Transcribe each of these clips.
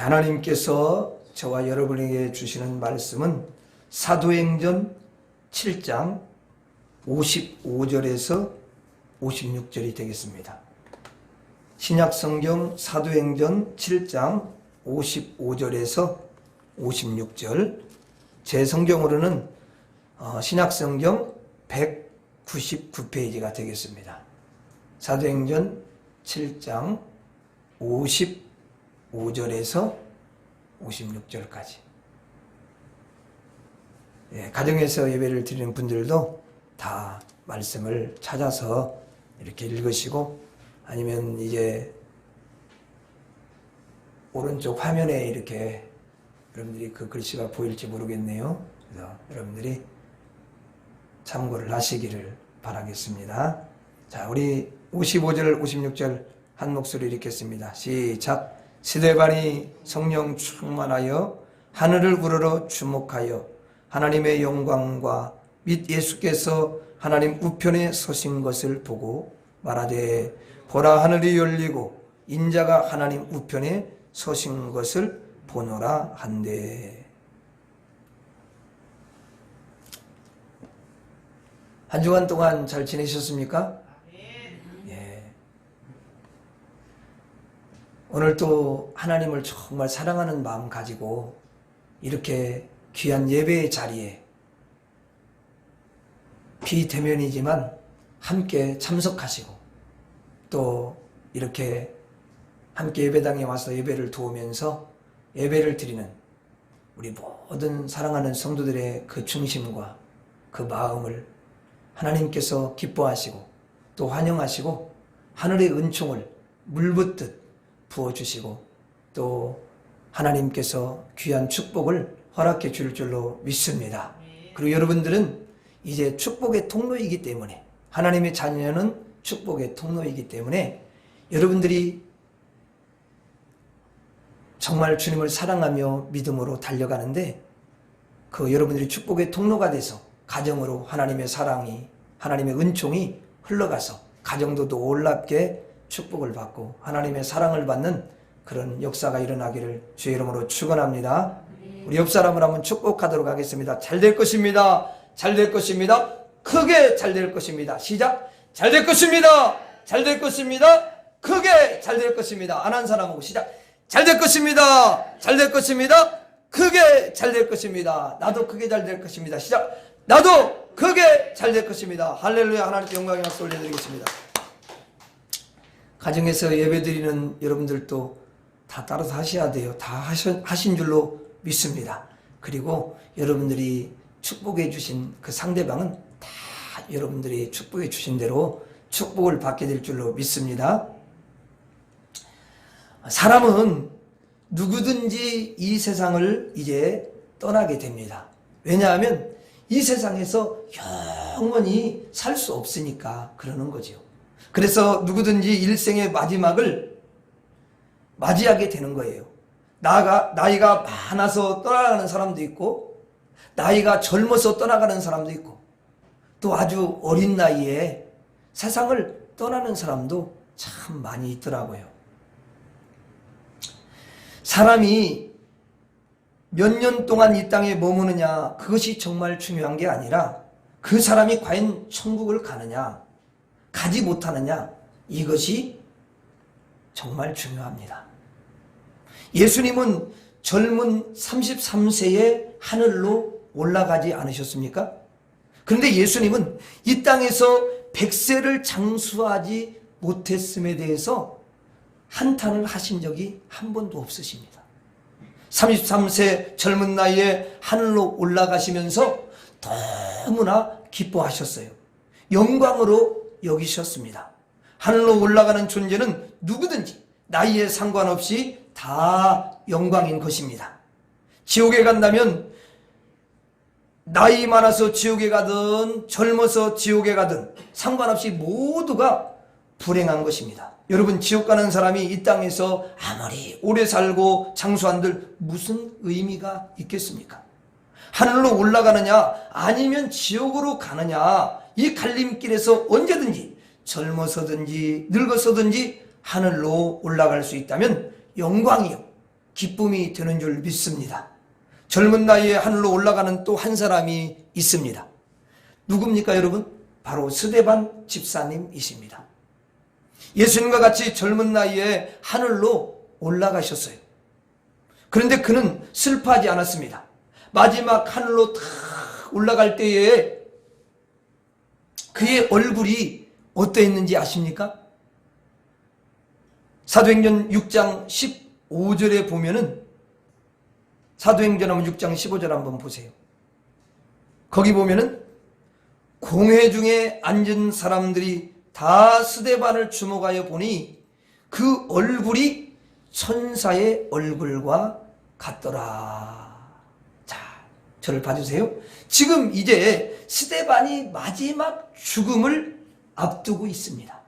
하나님께서 저와 여러분에게 주시는 말씀은 사도행전 7장 55절에서 56절이 되겠습니다. 신약성경 사도행전 7장 55절에서 56절, 제 성경으로는 신약성경 199페이지가 되겠습니다. 사도행전 7장 55절에서 56절까지. 가정에서 예배를 드리는 분들도 다 말씀을 찾아서 이렇게 읽으시고, 아니면 이제 오른쪽 화면에 이렇게 여러분들이 그 글씨가 보일지 모르겠네요. 그래서 여러분들이 참고를 하시기를 바라겠습니다. 자, 우리 55절, 56절 한 목소리 읽겠습니다. 시작. 스데반이 성령 충만하여 하늘을 우러러 주목하여 하나님의 영광과 및 예수께서 하나님 우편에 서신 것을 보고 말하되, 보라, 하늘이 열리고 인자가 하나님 우편에 서신 것을 보노라 한대. 한 주간 동안 잘 지내셨습니까? 예. 오늘 또 하나님을 정말 사랑하는 마음 가지고 이렇게 귀한 예배의 자리에 비대면이지만 함께 참석하시고, 또 이렇게 함께 예배당에 와서 예배를 도우면서 예배를 드리는 우리 모든 사랑하는 성도들의 그 중심과 그 마음을 하나님께서 기뻐하시고 또 환영하시고 하늘의 은총을 물붓듯 부어주시고 또 하나님께서 귀한 축복을 허락해 줄 줄로 믿습니다. 그리고 여러분들은 이제 축복의 통로이기 때문에, 하나님의 자녀는 축복의 통로이기 때문에 여러분들이 정말 주님을 사랑하며 믿음으로 달려가는데, 그 여러분들이 축복의 통로가 돼서 가정으로 하나님의 사랑이, 하나님의 은총이 흘러가서 가정도 놀랍게 축복을 받고 하나님의 사랑을 받는 그런 역사가 일어나기를 주의 이름으로 축원합니다. 우리 옆 사람을 한번 축복하도록 하겠습니다. 잘 될 것입니다. 잘 될 것입니다. 크게 잘 될 것입니다. 시작. 잘 될 것입니다. 잘 될 것입니다. 크게 잘 될 것입니다. 안 한 사람하고 시작. 잘 될 것입니다. 잘 될 것입니다. 크게 잘 될 것입니다. 나도 크게 잘 될 것입니다. 시작. 나도 크게 잘 될 것입니다. 할렐루야. 하나님께 영광의 박수 올려드리겠습니다. 가정에서 예배드리는 여러분들도 다 따라서 하셔야 돼요. 다 하신 줄로 믿습니다. 그리고 여러분들이 축복해 주신 그 상대방은 다 여러분들이 축복해 주신 대로 축복을 받게 될 줄로 믿습니다. 사람은 누구든지 이 세상을 이제 떠나게 됩니다. 왜냐하면 이 세상에서 영원히 살 수 없으니까 그러는 거죠. 그래서 누구든지 일생의 마지막을 맞이하게 되는 거예요. 나이가 많아서 떠나가는 사람도 있고, 나이가 젊어서 떠나가는 사람도 있고, 또 아주 어린 나이에 세상을 떠나는 사람도 참 많이 있더라고요. 사람이 몇 년 동안 이 땅에 머무느냐, 그것이 정말 중요한 게 아니라 그 사람이 과연 천국을 가느냐 가지 못하느냐, 이것이 정말 중요합니다. 예수님은 젊은 33세에 하늘로 올라가지 않으셨습니까? 그런데 예수님은 이 땅에서 100세를 장수하지 못했음에 대해서 한탄을 하신 적이 한 번도 없으십니다. 33세 젊은 나이에 하늘로 올라가시면서 너무나 기뻐하셨어요. 영광으로 여기셨습니다. 하늘로 올라가는 존재는 누구든지 나이에 상관없이 다 영광인 것입니다. 지옥에 간다면 나이 많아서 지옥에 가든 젊어서 지옥에 가든 상관없이 모두가 불행한 것입니다. 여러분, 지옥 가는 사람이 이 땅에서 아무리 오래 살고 장수한들 무슨 의미가 있겠습니까? 하늘로 올라가느냐 아니면 지옥으로 가느냐, 이 갈림길에서 언제든지 젊어서든지 늙어서든지 하늘로 올라갈 수 있다면 영광이요, 기쁨이 되는 줄 믿습니다. 젊은 나이에 하늘로 올라가는 또 한 사람이 있습니다. 누굽니까 여러분? 바로 스데반 집사님이십니다. 예수님과 같이 젊은 나이에 하늘로 올라가셨어요. 그런데 그는 슬퍼하지 않았습니다. 마지막 하늘로 탁 올라갈 때에 그의 얼굴이 어떠했는지 아십니까? 사도행전 6장 15절에 보면은, 사도행전 6장 15절 한번 보세요. 거기 보면은 공회 중에 앉은 사람들이 다 스데반을 주목하여 보니 그 얼굴이 천사의 얼굴과 같더라. 자, 저를 봐주세요. 지금 이제 스데반이 마지막 죽음을 앞두고 있습니다.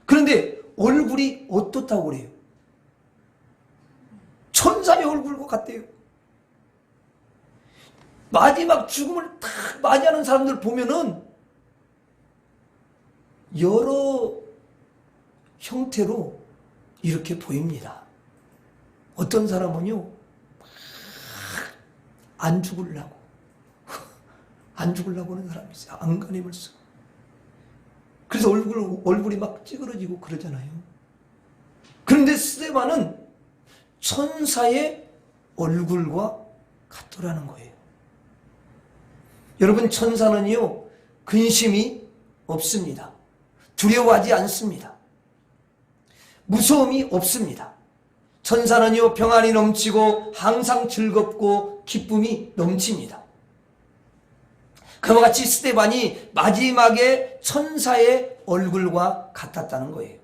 그런데 얼굴이 어떻다고 그래요? 천사의 얼굴과 같대요. 마지막 죽음을 딱 맞이하는 사람들 보면은 여러 형태로 이렇게 보입니다. 어떤 사람은요, 안 죽으려고 하는 사람이 있어요. 안간힘을 쓰고. 그래서 얼굴이 막 찌그러지고 그러잖아요. 그런데 스데반은 천사의 얼굴과 같더라는 거예요. 여러분, 천사는요, 근심이 없습니다. 두려워하지 않습니다. 무서움이 없습니다. 천사는요, 평안이 넘치고 항상 즐겁고 기쁨이 넘칩니다. 그와 같이 스데반이 마지막에 천사의 얼굴과 같았다는 거예요.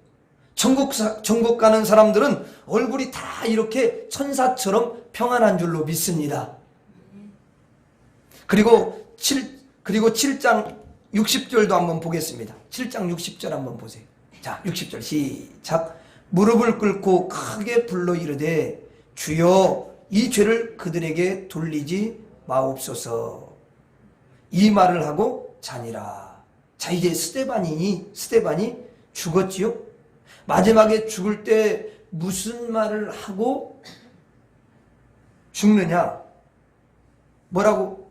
천국 가는 사람들은 얼굴이 다 이렇게 천사처럼 평안한 줄로 믿습니다. 그리고 7장 60절도 한번 보겠습니다. 7장 60절 한번 보세요. 자, 60절 시작. 무릎을 꿇고 크게 불러 이르되 주여 이 죄를 그들에게 돌리지 마옵소서. 이 말을 하고 자니라. 자, 이제 스데반이 죽었지요. 마지막에 죽을 때 무슨 말을 하고 죽느냐?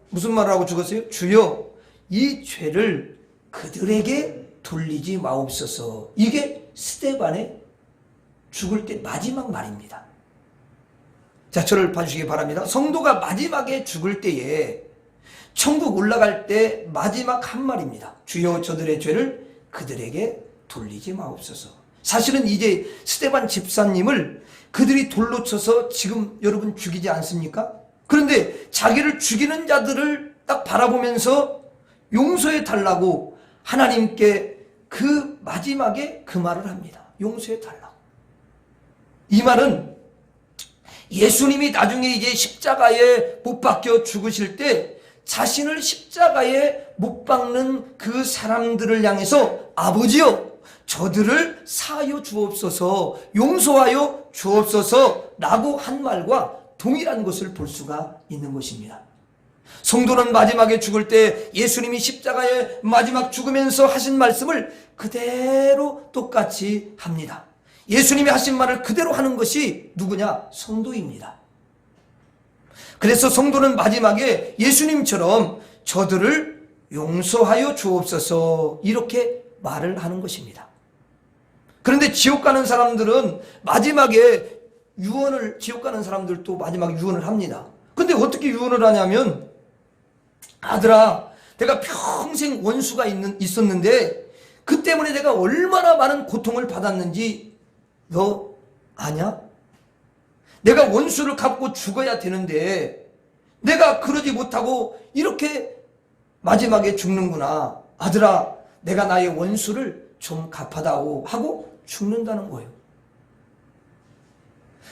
무슨 말을 하고 죽었어요? 주여 이 죄를 그들에게 돌리지 마옵소서. 이게 스데반의 죽을 때 마지막 말입니다. 자, 저를 봐주시기 바랍니다. 성도가 마지막에 죽을 때에 천국 올라갈 때 마지막 한 말입니다. 주여 저들의 죄를 그들에게 돌리지 마옵소서. 사실은 이제 스데반 집사님을 그들이 돌로 쳐서 지금 여러분 죽이지 않습니까? 그런데 자기를 죽이는 자들을 딱 바라보면서 용서해 달라고 하나님께 그 마지막에 그 말을 합니다. 용서해 달라고. 이 말은 예수님이 나중에 이제 십자가에 못 박혀 죽으실 때 자신을 십자가에 못 박는 그 사람들을 향해서 아버지여 저들을 사하여 주옵소서, 용서하여 주옵소서 라고 한 말과 동일한 것을 볼 수가 있는 것입니다. 성도는 마지막에 죽을 때 예수님이 십자가에 마지막 죽으면서 하신 말씀을 그대로 똑같이 합니다. 예수님이 하신 말을 그대로 하는 것이 누구냐? 성도입니다. 그래서 성도는 마지막에 예수님처럼 저들을 용서하여 주옵소서 이렇게 말을 하는 것입니다. 그런데 지옥 가는 사람들은 마지막에 지옥 가는 사람들도 마지막에 유언을 합니다. 근데 어떻게 유언을 하냐면, 아들아, 내가 평생 원수가 있었는데 그 때문에 내가 얼마나 많은 고통을 받았는지 너 아냐? 내가 원수를 갚고 죽어야 되는데 내가 그러지 못하고 이렇게 마지막에 죽는구나. 아들아, 내가 나의 원수를 좀 갚아다오 하고 죽는다는 거예요.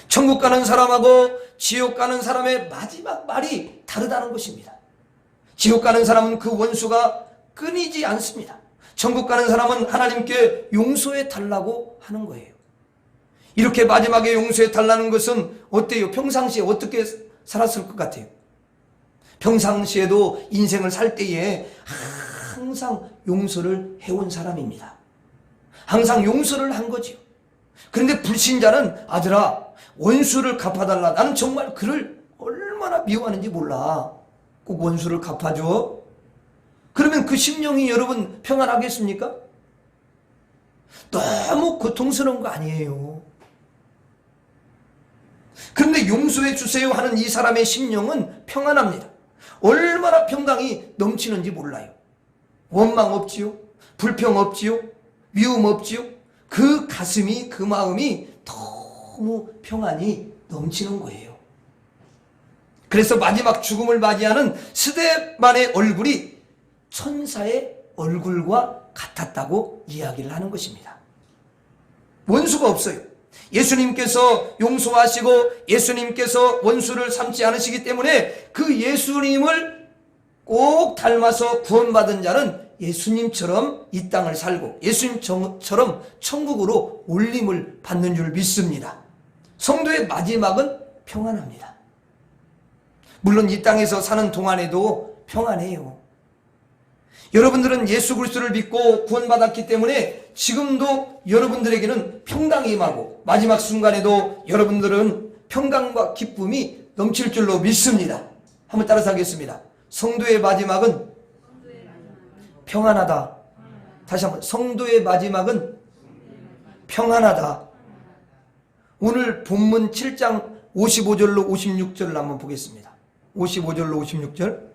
천국 가는 사람하고 지옥 가는 사람의 마지막 말이 다르다는 것입니다. 지옥 가는 사람은 그 원수가 끊이지 않습니다. 천국 가는 사람은 하나님께 용서해 달라고 하는 거예요. 이렇게 마지막에 용서해 달라는 것은 어때요? 평상시에 어떻게 살았을 것 같아요? 평상시에도 인생을 살 때에 항상 용서를 해온 사람입니다. 항상 용서를 한 거지요. 그런데 불신자는 아들아, 원수를 갚아달라. 나는 정말 그를 얼마나 미워하는지 몰라. 꼭 원수를 갚아줘. 그러면 그 심령이 여러분 평안하겠습니까? 너무 고통스러운 거 아니에요. 그런데 용서해 주세요 하는 이 사람의 심령은 평안합니다. 얼마나 평강이 넘치는지 몰라요. 원망 없지요? 불평 없지요? 미움 없지요? 그 가슴이, 그 마음이 너무 평안이 넘치는 거예요. 그래서 마지막 죽음을 맞이하는 스데반의 얼굴이 천사의 얼굴과 같았다고 이야기를 하는 것입니다. 원수가 없어요. 예수님께서 용서하시고 예수님께서 원수를 삼지 않으시기 때문에 그 예수님을 꼭 닮아서 구원받은 자는 예수님처럼 이 땅을 살고 예수님처럼 천국으로 올림을 받는 줄 믿습니다. 성도의 마지막은 평안합니다. 물론 이 땅에서 사는 동안에도 평안해요. 여러분들은 예수 그리스도를 믿고 구원받았기 때문에 지금도 여러분들에게는 평강이 임하고 마지막 순간에도 여러분들은 평강과 기쁨이 넘칠 줄로 믿습니다. 한번 따라서 하겠습니다. 성도의 마지막은 평안하다. 다시 한번, 성도의 마지막은 평안하다. 오늘 본문 7장 55절로 56절을 한번 보겠습니다. 55절로 56절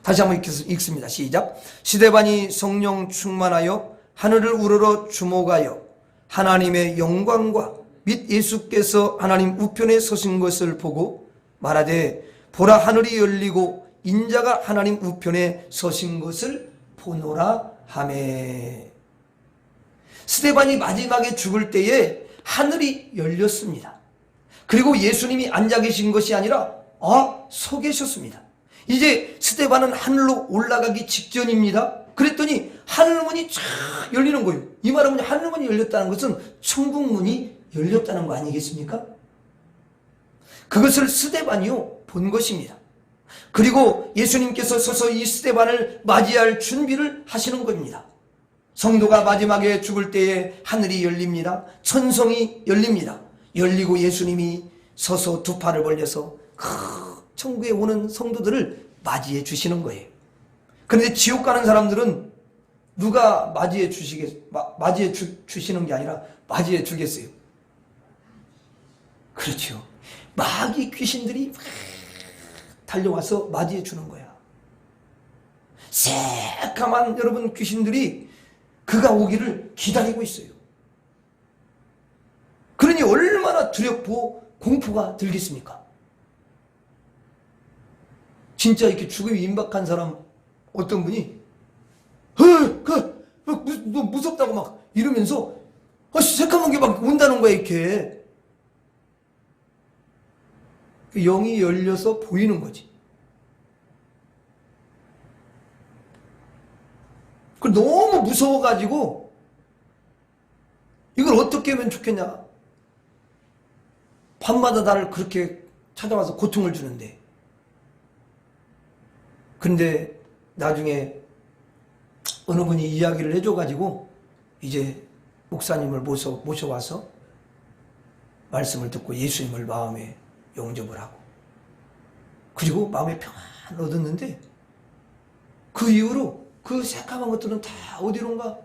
다시 한번 읽습니다. 시작. 스데반이 성령 충만하여 하늘을 우러러 주목하여 하나님의 영광과 및 예수께서 하나님 우편에 서신 것을 보고 말하되 보라 하늘이 열리고 인자가 하나님 우편에 서신 것을 보노라 하매. 스데반이 마지막에 죽을 때에 하늘이 열렸습니다. 그리고 예수님이 앉아 계신 것이 아니라 서 계셨습니다. 이제 스데반은 하늘로 올라가기 직전입니다. 그랬더니 하늘문이 쫙 열리는 거예요. 이 말은 하늘문이 열렸다는 것은 천국문이 열렸다는 거 아니겠습니까? 그것을 스데반이요 본 것입니다. 그리고 예수님께서 서서 이 스데반을 맞이할 준비를 하시는 겁니다. 성도가 마지막에 죽을 때에 하늘이 열립니다. 천성이 열립니다. 열리고 예수님이 서서 두 팔을 벌려서 천국에 오는 성도들을 맞이해 주시는 거예요. 그런데 지옥 가는 사람들은 누가 맞이해 주시는 게 아니라 맞이해 주겠어요? 그렇죠. 마귀 귀신들이 달려와서 맞이해 주는 거야. 새까만 여러분 귀신들이 그가 오기를 기다리고 있어요. 그러니 얼마나 두렵고 공포가 들겠습니까? 진짜 이렇게 죽음이 임박한 사람 어떤 분이 너 무섭다고 막 이러면서 새까만 게 막 온다는 거야. 이렇게 영이 열려서 보이는 거지. 너무 무서워가지고 이걸 어떻게 하면 좋겠냐. 밤마다 나를 그렇게 찾아와서 고통을 주는데. 근데 나중에 어느 분이 이야기를 해줘가지고 이제 목사님을 모셔와서 말씀을 듣고 예수님을 마음에 영접을 하고 그리고 마음에 평안 얻었는데 그 이후로 그 새까만 것들은 다 어디론가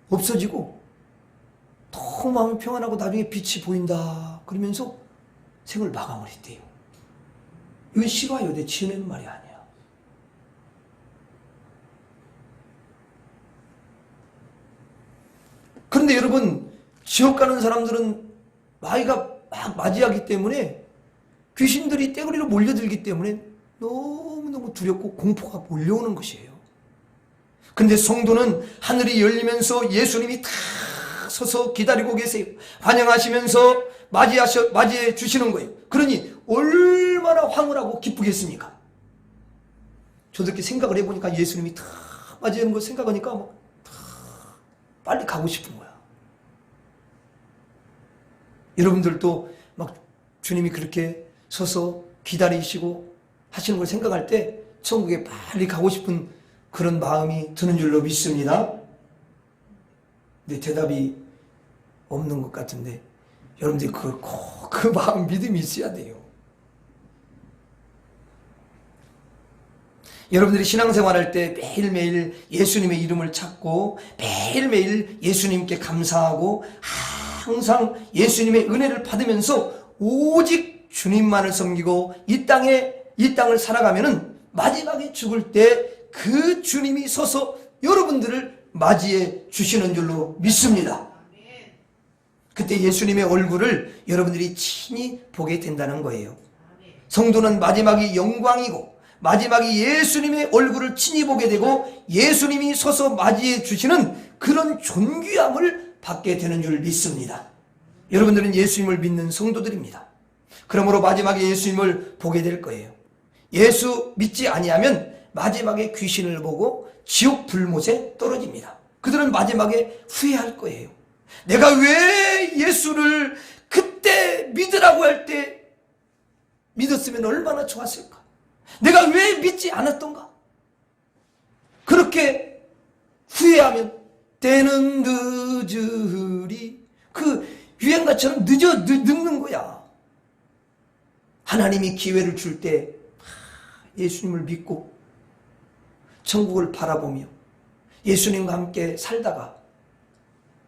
없어지고 너무 마음이 평안하고 나중에 빛이 보인다 그러면서 생을 마감을 했대요. 이건 실화여대 지어내는 말이 아니야. 그런데 여러분 지옥 가는 사람들은 마귀가 막 맞이하기 때문에 귀신들이 떼거리로 몰려들기 때문에 너무너무 두렵고 공포가 몰려오는 것이에요. 근데 성도는 하늘이 열리면서 예수님이 탁 서서 기다리고 계세요. 환영하시면서 맞이해 주시는 거예요. 그러니 얼마나 황홀하고 기쁘겠습니까? 저도 이렇게 생각을 해보니까 예수님이 탁 맞이하는 거 생각하니까 막 빨리 가고 싶은 거야. 여러분들도 막 주님이 그렇게 서서 기다리시고 하시는 걸 생각할 때 천국에 빨리 가고 싶은 그런 마음이 드는 줄로 믿습니다. 근데 대답이 없는 것 같은데 여러분들이 그 마음 믿음이 있어야 돼요. 여러분들이 신앙생활할 때 매일매일 예수님의 이름을 찾고 매일매일 예수님께 감사하고 항상 예수님의 은혜를 받으면서 오직 주님만을 섬기고 이 땅을 살아가면은 마지막에 죽을 때 그 주님이 서서 여러분들을 맞이해 주시는 줄로 믿습니다. 그때 예수님의 얼굴을 여러분들이 친히 보게 된다는 거예요. 성도는 마지막이 영광이고 마지막이 예수님의 얼굴을 친히 보게 되고 예수님이 서서 맞이해 주시는 그런 존귀함을 받게 되는 줄 믿습니다. 여러분들은 예수님을 믿는 성도들입니다. 그러므로 마지막에 예수님을 보게 될 거예요. 예수 믿지 아니하면 마지막에 귀신을 보고 지옥 불못에 떨어집니다. 그들은 마지막에 후회할 거예요. 내가 왜 예수를 그때 믿으라고 할 때 믿었으면 얼마나 좋았을까? 내가 왜 믿지 않았던가? 그렇게 후회하면 때는 늦으리, 그 유행가처럼 늦는 거야. 하나님이 기회를 줄 때 예수님을 믿고 천국을 바라보며 예수님과 함께 살다가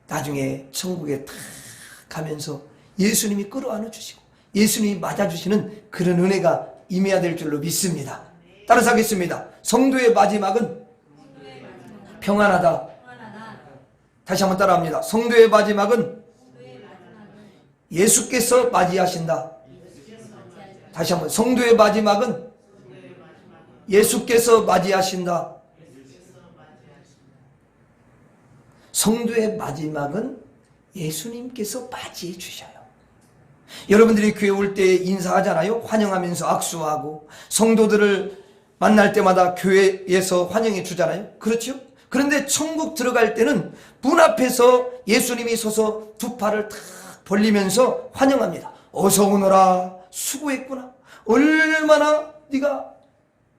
나중에 천국에 탁 가면서 예수님이 끌어안아 주시고 예수님이 맞아주시는 그런 은혜가 임해야 될 줄로 믿습니다. 따라서 하겠습니다. 성도의 마지막은 평안하다. 다시 한번 따라합니다. 성도의 마지막은 예수께서 맞이하신다. 다시 한번, 성도의 마지막은 예수께서 맞이하신다. 성도의 마지막은 예수님께서 맞이해 주셔요. 여러분들이 교회 올 때 인사하잖아요. 환영하면서 악수하고 성도들을 만날 때마다 교회에서 환영해 주잖아요. 그렇죠? 그런데 천국 들어갈 때는 문 앞에서 예수님이 서서 두 팔을 탁 벌리면서 환영합니다. 어서 오너라, 수고했구나. 얼마나 네가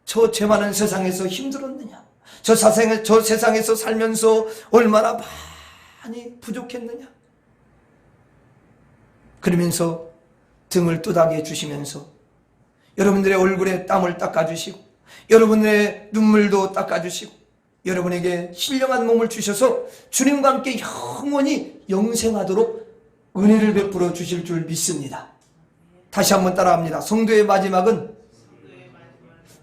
저 죄 많은 세상에서 힘들었느냐. 저 세상에서 살면서 얼마나 많이 부족했느냐. 그러면서 등을 뚜닥여 주시면서 여러분들의 얼굴에 땀을 닦아주시고 여러분의 눈물도 닦아주시고 여러분에게 신령한 몸을 주셔서 주님과 함께 영원히 영생하도록 은혜를 베풀어 주실 줄 믿습니다. 다시 한번 따라합니다. 성도의 마지막은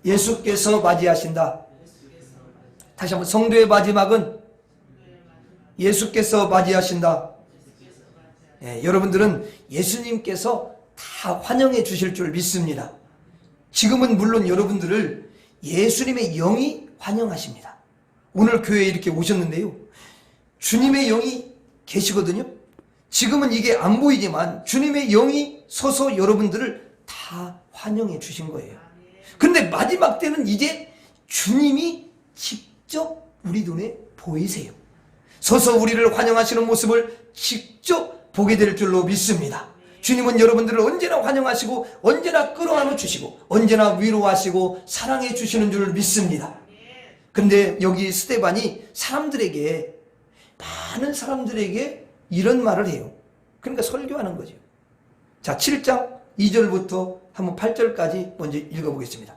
예수께서 맞이하신다. 다시 한번, 성도의 마지막은 예수께서 맞이하신다. 여러분들은 예수님께서 다 환영해 주실 줄 믿습니다. 지금은 물론 여러분들을 예수님의 영이 환영하십니다. 오늘 교회에 이렇게 오셨는데요, 주님의 영이 계시거든요. 지금은 이게 안 보이지만 주님의 영이 서서 여러분들을 다 환영해 주신 거예요. 근데 마지막 때는 이제 주님이 직접 우리 눈에 보이세요. 서서 우리를 환영하시는 모습을 직접 보게 될 줄로 믿습니다. 주님은 여러분들을 언제나 환영하시고 언제나 끌어안아 주시고 언제나 위로하시고 사랑해 주시는 줄 믿습니다. 근데 여기 스데반이 많은 사람들에게 이런 말을 해요. 그러니까 설교하는 거죠. 자, 7장 2절부터 한번 8절까지 먼저 읽어보겠습니다.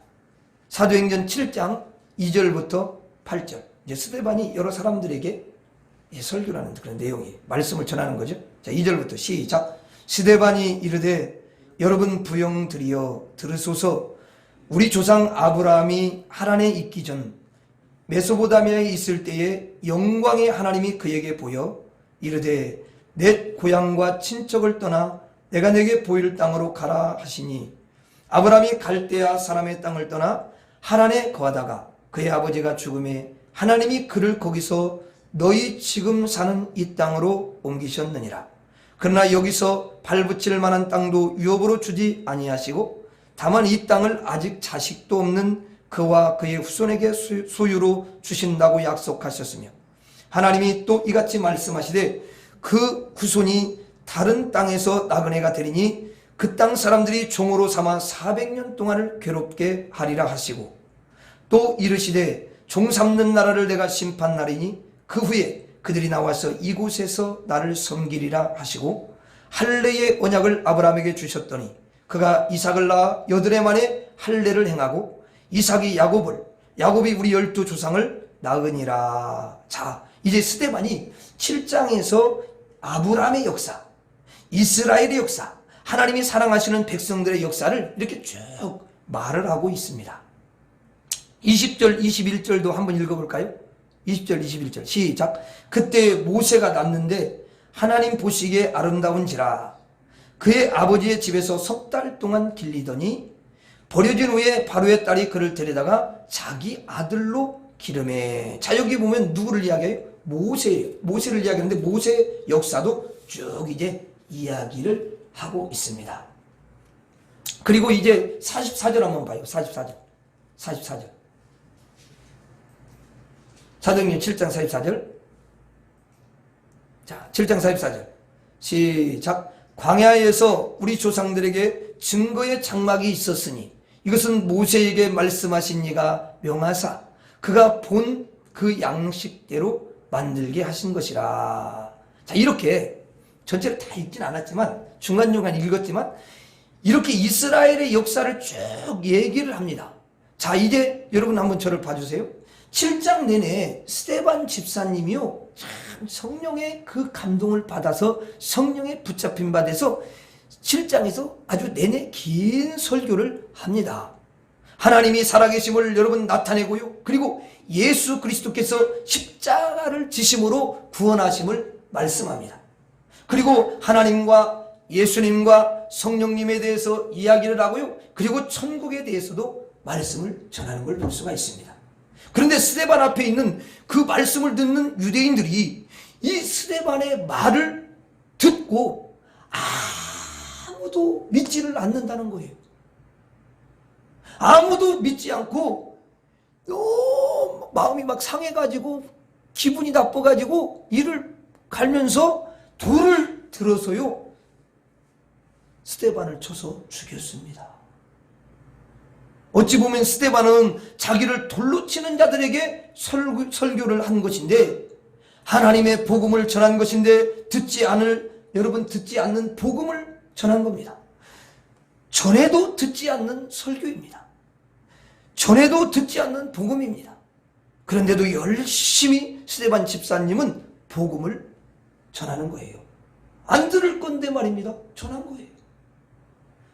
사도행전 7장 2절부터 8절. 이제 스데반이 여러 사람들에게 설교를 하는 그런 내용이에요. 말씀을 전하는 거죠. 자, 2절부터 시작. 스데반이 이르되 여러분 부영들이여 들으소서. 우리 조상 아브라함이 하란에 있기 전 메소포타미아에 있을 때에 영광의 하나님이 그에게 보여 이르되 내 고향과 친척을 떠나 내가 내게 보일 땅으로 가라 하시니 아브라함이 갈대아 사람의 땅을 떠나 하란에 거하다가 그의 아버지가 죽음에 하나님이 그를 거기서 너희 지금 사는 이 땅으로 옮기셨느니라. 그러나 여기서 발붙일 만한 땅도 유업으로 주지 아니하시고 다만 이 땅을 아직 자식도 없는 그와 그의 후손에게 소유로 주신다고 약속하셨으며 하나님이 또 이같이 말씀하시되 그 후손이 다른 땅에서 나그네가 되리니 그 땅 사람들이 종으로 삼아 400년 동안을 괴롭게 하리라 하시고 또 이르시되 종 삼는 나라를 내가 심판하리니 그 후에 그들이 나와서 이곳에서 나를 섬기리라 하시고 할례의 언약을 아브라함에게 주셨더니 그가 이삭을 낳아 8해 만에 할례를 행하고 이삭이 야곱을, 야곱이 우리 12조상을 낳으니라. 자, 이제 스데반이 7장에서 아브라함의 역사, 이스라엘의 역사, 하나님이 사랑하시는 백성들의 역사를 이렇게 쭉 말을 하고 있습니다. 20절, 21절도 한번 읽어볼까요? 20절, 21절 시작. 그때 모세가 낳는데 하나님 보시기에 아름다운지라 그의 아버지의 집에서 3달 동안 길리더니 버려진 후에 바로의 딸이 그를 데려다가 자기 아들로 기름해. 자, 여기 보면 누구를 이야기해요? 모세를 이야기하는데 모세의 역사도 쭉 이제 이야기를 하고 있습니다. 그리고 이제 44절 한번 봐요. 44절. 사도행전 7장 44절. 자, 7장 44절. 시작. 광야에서 우리 조상들에게 증거의 장막이 있었으니 이것은 모세에게 말씀하신 이가 명하사 그가 본 그 양식대로 만들게 하신 것이라. 자, 이렇게 전체를 다 읽진 않았지만 중간중간 읽었지만 이렇게 이스라엘의 역사를 쭉 얘기를 합니다. 자, 이제 여러분 한번 저를 봐주세요. 7장 내내 스데반 집사님이요, 참 성령의 그 감동을 받아서 성령의 붙잡힘 받아서 7장에서 아주 내내 긴 설교를 합니다. 하나님이 살아계심을 여러분 나타내고요, 그리고 예수 그리스도께서 십자가를 지심으로 구원하심을 말씀합니다. 그리고 하나님과 예수님과 성령님에 대해서 이야기를 하고요, 그리고 천국에 대해서도 말씀을 전하는 걸 볼 수가 있습니다. 그런데 스데반 앞에 있는 그 말씀을 듣는 유대인들이 이 스데반의 말을 듣고 아무도 믿지를 않는다는 거예요. 아무도 믿지 않고 너무 마음이 막 상해가지고 기분이 나빠가지고 이를 갈면서 돌을 들어서요 스데반을 쳐서 죽였습니다. 어찌 보면 스데반은 자기를 돌로 치는 자들에게 설교를 한 것인데, 하나님의 복음을 전한 것인데 여러분 듣지 않는 복음을 전한 겁니다. 전에도 듣지 않는 설교입니다. 전에도 듣지 않는 복음입니다. 그런데도 열심히 스데반 집사님은 복음을 전하는 거예요. 안 들을 건데 말입니다. 전한 거예요.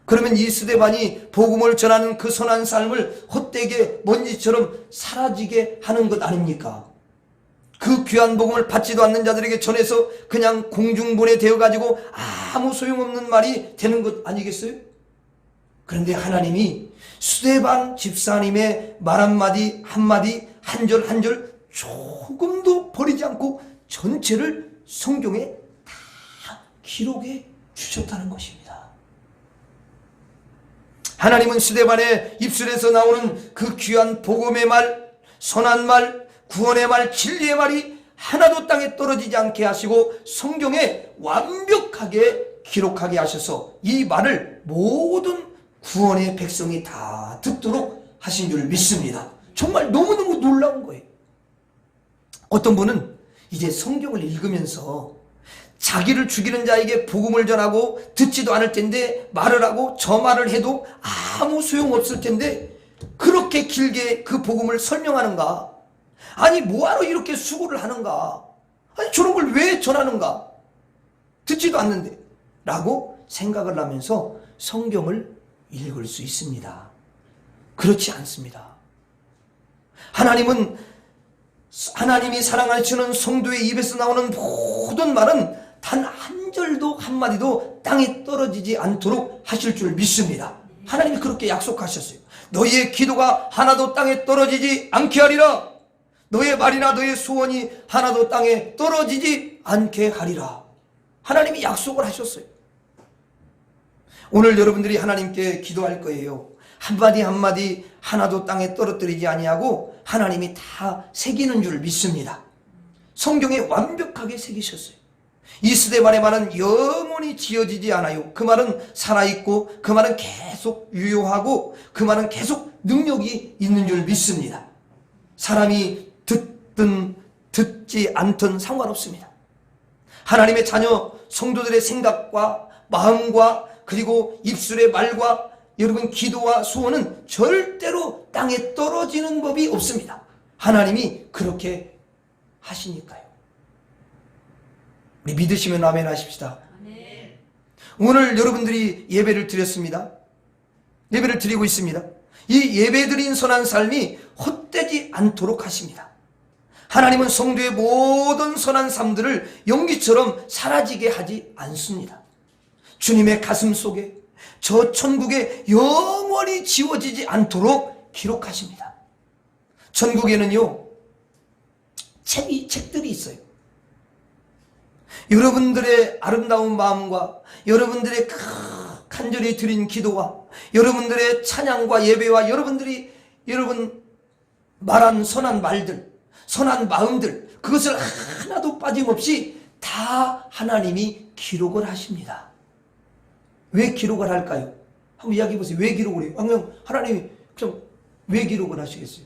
그러면 이 스데반이 복음을 전하는 그 선한 삶을 헛되게 먼지처럼 사라지게 하는 것 아닙니까? 그 귀한 복음을 받지도 않는 자들에게 전해서 그냥 공중분해 되어가지고 아무 소용없는 말이 되는 것 아니겠어요? 그런데 하나님이 스데반 집사님의 말 한마디 한마디 한 절 한 절 조금도 버리지 않고 전체를 성경에 다 기록해 주셨다는 것입니다. 하나님은 스데반의 입술에서 나오는 그 귀한 복음의 말, 선한 말, 구원의 말, 진리의 말이 하나도 땅에 떨어지지 않게 하시고 성경에 완벽하게 기록하게 하셔서 이 말을 모든 구원의 백성이 다 듣도록 하신 줄 믿습니다. 정말 너무너무 놀라운 거예요. 어떤 분은 이제 성경을 읽으면서 자기를 죽이는 자에게 복음을 전하고 듣지도 않을 텐데 말을 하고 저 말을 해도 아무 소용없을 텐데 그렇게 길게 그 복음을 설명하는가? 아니 뭐하러 이렇게 수고를 하는가? 아니 저런 걸 왜 전하는가? 듣지도 않는데 라고 생각을 하면서 성경을 읽을 수 있습니다. 그렇지 않습니다. 하나님이 사랑하시는 성도의 입에서 나오는 모든 말은 단 한 절도 한마디도 땅에 떨어지지 않도록 하실 줄 믿습니다. 하나님이 그렇게 약속하셨어요. 너희의 기도가 하나도 땅에 떨어지지 않게 하리라. 너의 말이나 너의 소원이 하나도 땅에 떨어지지 않게 하리라. 하나님이 약속을 하셨어요. 오늘 여러분들이 하나님께 기도할 거예요. 한마디 한마디 하나도 땅에 떨어뜨리지 아니하고 하나님이 다 새기는 줄 믿습니다. 성경에 완벽하게 새기셨어요. 이 스데반의 말은 영원히 지어지지 않아요. 그 말은 살아있고 그 말은 계속 유효하고 그 말은 계속 능력이 있는 줄 믿습니다. 사람이 듣든 듣지 않든 상관없습니다. 하나님의 자녀 성도들의 생각과 마음과 그리고 입술의 말과 여러분 기도와 소원은 절대로 땅에 떨어지는 법이 없습니다. 하나님이 그렇게 하시니까요. 우리 믿으시면 아멘 하십시다. 아멘. 오늘 여러분들이 예배를 드렸습니다. 예배를 드리고 있습니다. 이 예배드린 선한 삶이 헛되지 않도록 하십니다. 하나님은 성도의 모든 선한 삶들을 연기처럼 사라지게 하지 않습니다. 주님의 가슴 속에 저 천국에 영원히 지워지지 않도록 기록하십니다. 천국에는요, 책들이 있어요. 여러분들의 아름다운 마음과 여러분들의 간절히 드린 기도와 여러분들의 찬양과 예배와 여러분 말한 선한 말들, 선한 마음들, 그것을 하나도 빠짐없이 다 하나님이 기록을 하십니다. 왜 기록을 할까요? 한번 이야기해 보세요. 왜 기록을 해요? 그냥 하나님이 그럼 왜 기록을 하시겠어요?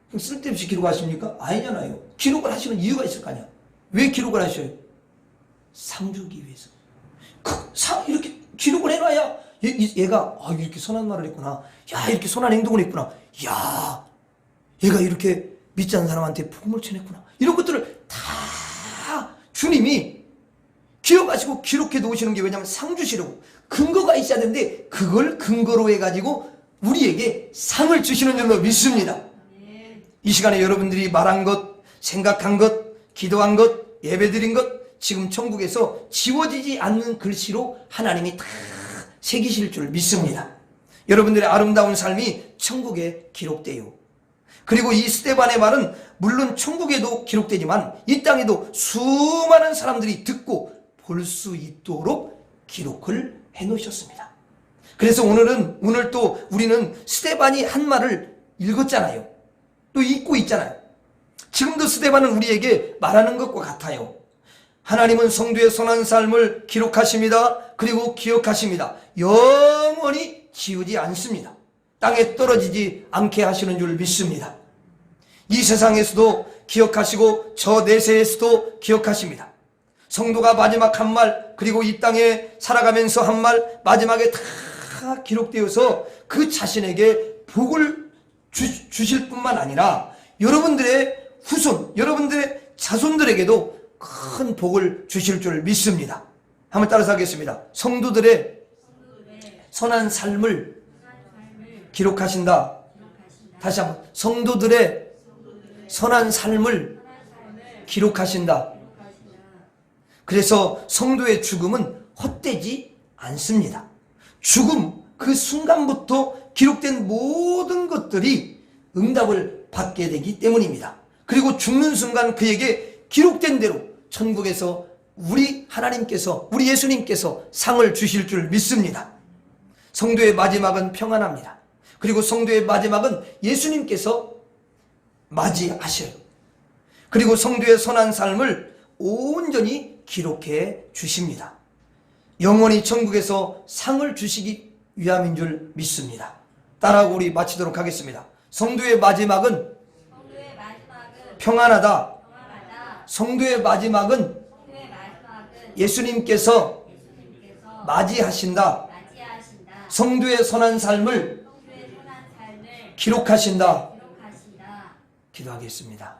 그럼 쓸데없이 기록하십니까? 아니잖아요. 기록을 하시는 이유가 있을 거 아니야. 왜 기록을 하셔요? 상 주기 위해서. 이렇게 기록을 해놔야 얘가 이렇게 선한 말을 했구나. 야, 이렇게 선한 행동을 했구나. 야, 얘가 이렇게 믿지 않는 사람한테 복음을 전했구나. 이런 것들을 다 주님이 기억하시고 기록해 놓으시는 게 왜냐하면 상 주시려고 근거가 있어야 되는데 그걸 근거로 해가지고 우리에게 상을 주시는 줄로 믿습니다. 이 시간에 여러분들이 말한 것, 생각한 것, 기도한 것, 예배드린 것 지금 천국에서 지워지지 않는 글씨로 하나님이 다 새기실 줄 믿습니다. 여러분들의 아름다운 삶이 천국에 기록돼요. 그리고 이 스데반의 말은 물론 천국에도 기록되지만 이 땅에도 수많은 사람들이 듣고 볼 수 있도록 기록을 해 놓으셨습니다. 그래서 오늘 또 우리는 스데반이 한 말을 읽었잖아요. 또 읽고 있잖아요. 지금도 스데반은 우리에게 말하는 것과 같아요. 하나님은 성도의 선한 삶을 기록하십니다. 그리고 기억하십니다. 영원히 지우지 않습니다. 땅에 떨어지지 않게 하시는 줄 믿습니다. 이 세상에서도 기억하시고 저 내세에서도 기억하십니다. 성도가 마지막 한 말, 그리고 이 땅에 살아가면서 한 말, 마지막에 다 기록되어서 그 자신에게 복을 주실 뿐만 아니라 여러분들의 후손, 여러분들의 자손들에게도 큰 복을 주실 줄 믿습니다. 한번 따라서 하겠습니다. 성도들의 선한 삶을 기록하신다. 다시 한번. 성도들의 선한 삶을 기록하신다. 그래서 성도의 죽음은 헛되지 않습니다. 죽음, 그 순간부터 기록된 모든 것들이 응답을 받게 되기 때문입니다. 그리고 죽는 순간 그에게 기록된 대로 천국에서 우리 하나님께서, 우리 예수님께서 상을 주실 줄 믿습니다. 성도의 마지막은 평안합니다. 그리고 성도의 마지막은 예수님께서 맞이하셔요. 그리고 성도의 선한 삶을 온전히 기록해 주십니다. 영원히 천국에서 상을 주시기 위함인 줄 믿습니다. 따라하고 우리 마치도록 하겠습니다. 성도의 마지막은 평안하다. 성도의 마지막은 예수님께서 맞이하신다. 성도의 선한 삶을 기록하신다. 기도하겠습니다.